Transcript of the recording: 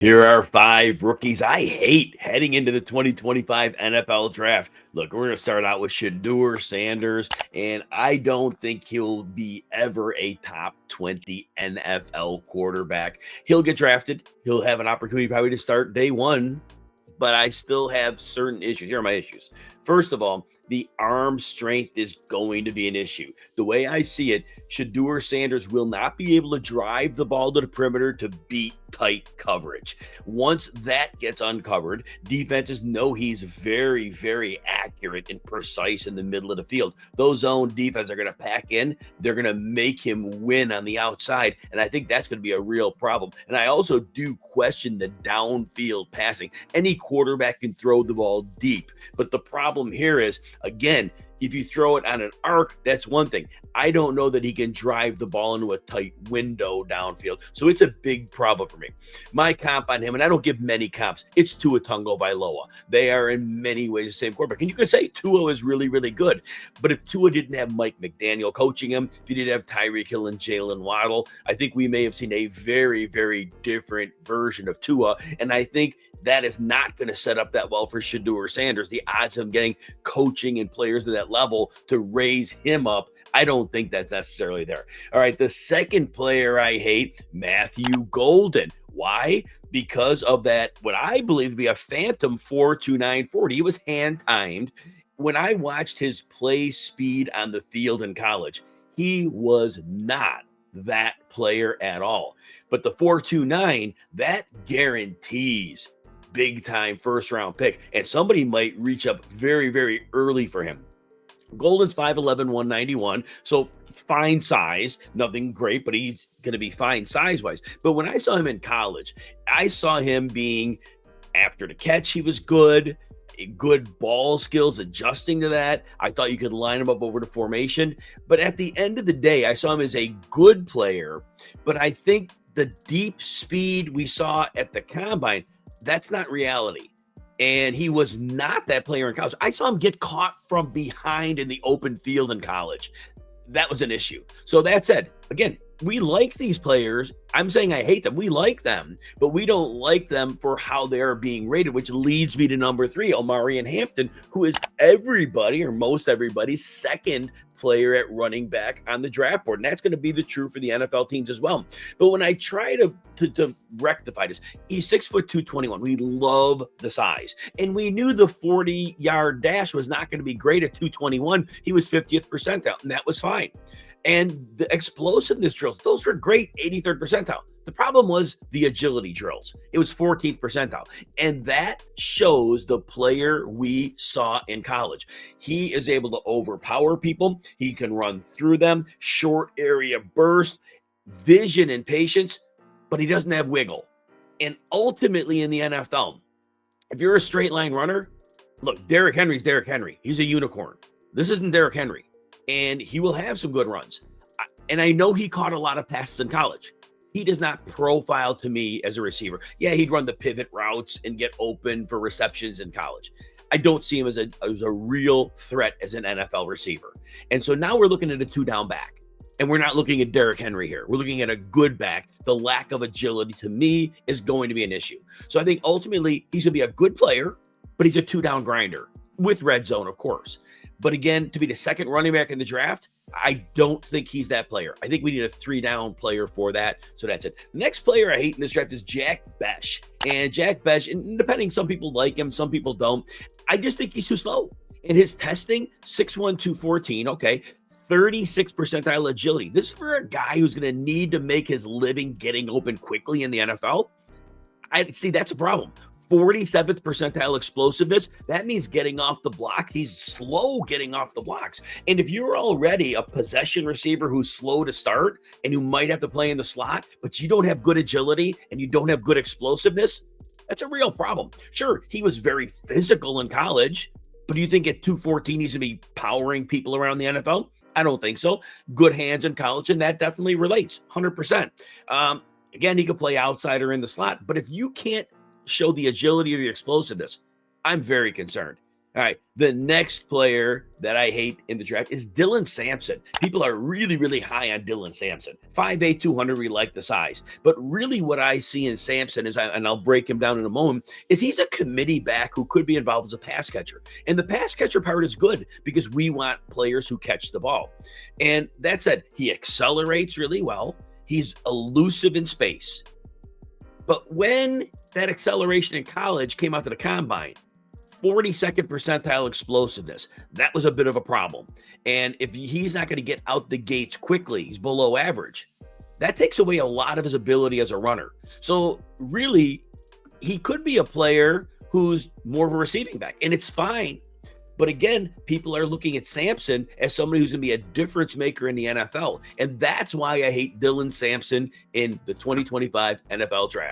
Here are five rookies I hate heading into the 2025 NFL draft. Look, we're going to start out with Shedeur Sanders, and I don't think he'll be ever a top 20 NFL quarterback. He'll get drafted. He'll have an opportunity probably to start day one, but I still have certain issues. Here are my issues. First of all, the arm strength is going to be an issue. The way I see it, Shedeur Sanders will not be able to drive the ball to the perimeter to beat tight coverage. Once that gets uncovered, defenses know he's very, very accurate and precise in the middle of the field. Those zone defenses are going to pack in. They're going to make him win on the outside, and I think that's going to be a real problem. And I also do question the downfield passing. Any quarterback can throw the ball deep, but the problem here is, again, if you throw it on an arc, that's one thing. I don't know that he can drive the ball into a tight window downfield. So it's a big problem for me. My comp on him, and I don't give many comps, it's Tua Tagovailoa. They are in many ways the same quarterback. And you could say Tua is really, really good. But if Tua didn't have Mike McDaniel coaching him, if he didn't have Tyreek Hill and Jalen Waddle, I think we may have seen a very, very different version of Tua. And I think that is not going to set up that well for Shedeur Sanders. The odds of him getting coaching and players at that level to raise him up, I don't think that's necessarily there. All right, the second player I hate, Matthew Golden. Why? Because of that, what I believe to be a phantom 4.29 40. He was hand-timed. When I watched his play speed on the field in college, he was not that player at all. But the 4.29, that guarantees big time first round pick, and somebody might reach up very, very early for him. Golden's 5'11", 191, so fine size, nothing great, but he's going to be fine size-wise. But when I saw him in college, I saw him being, after the catch, he was good ball skills, adjusting to that. I thought you could line him up over the formation. But at the end of the day, I saw him as a good player, but I think the deep speed we saw at the combine, that's not reality. And he was not that player in college. I saw him get caught from behind in the open field in college. That was an issue. So that said, again, we like these players. I'm saying I hate them. We like them, but we don't like them for how they're being rated, which leads me to number 3, Omarion Hampton, who is everybody or most everybody's second player at running back on the draft board. And that's going to be the true for the NFL teams as well. But when I try to rectify this, he's 6'2", 221. We love the size. And we knew the 40-yard dash was not going to be great at 221. He was 50th percentile, and that was fine. And the explosiveness drills, those were great, 83rd percentile. The problem was the agility drills. It was 14th percentile. And that shows the player we saw in college. He is able to overpower people. He can run through them, short area burst, vision and patience, but he doesn't have wiggle. And ultimately in the NFL, if you're a straight line runner, look, Derrick Henry's Derrick Henry. He's a unicorn. This isn't Derrick Henry. And he will have some good runs. And I know he caught a lot of passes in college. He does not profile to me as a receiver. Yeah, he'd run the pivot routes and get open for receptions in college. I don't see him as a real threat as an NFL receiver. And so now we're looking at a 2-down back. And we're not looking at Derrick Henry here. We're looking at a good back. The lack of agility to me is going to be an issue. So I think ultimately he's going to be a good player, but he's a 2-down grinder with red zone, of course. But again, to be the second running back in the draft, I don't think he's that player. I think we need a 3-down player for that. So that's it. The next player I hate in this draft is Jack Bech. And Jack Bech, and depending, some people like him, some people don't. I just think he's too slow. In his testing, 6'1", 214, okay, 36th percentile agility. This is for a guy who's going to need to make his living getting open quickly in the NFL. I see that's a problem. 47th percentile explosiveness. That means getting off the block. He's slow getting off the blocks. And if you're already a possession receiver who's slow to start and who might have to play in the slot, but you don't have good agility and you don't have good explosiveness, that's a real problem. Sure, he was very physical in college, but do you think at 214 he's going to be powering people around the NFL? I don't think so. Good hands in college, and that definitely relates 100%. Again, he could play outside or in the slot, but if you can't show the agility or the explosiveness, I'm very concerned. All right. The next player that I hate in the draft is Dylan Sampson. People are really, really high on Dylan Sampson. 5'8", 200, we like the size. But really what I see in Sampson is, and I'll break him down in a moment, is he's a committee back who could be involved as a pass catcher. And the pass catcher part is good because we want players who catch the ball. And that said, he accelerates really well. He's elusive in space. But when that acceleration in college came out to the combine, 42nd percentile explosiveness. That was a bit of a problem. And if he's not going to get out the gates quickly, he's below average. That takes away a lot of his ability as a runner. So really, he could be a player who's more of a receiving back, and it's fine. But again, people are looking at Sampson as somebody who's going to be a difference maker in the NFL. And that's why I hate Dylan Sampson in the 2025 NFL draft.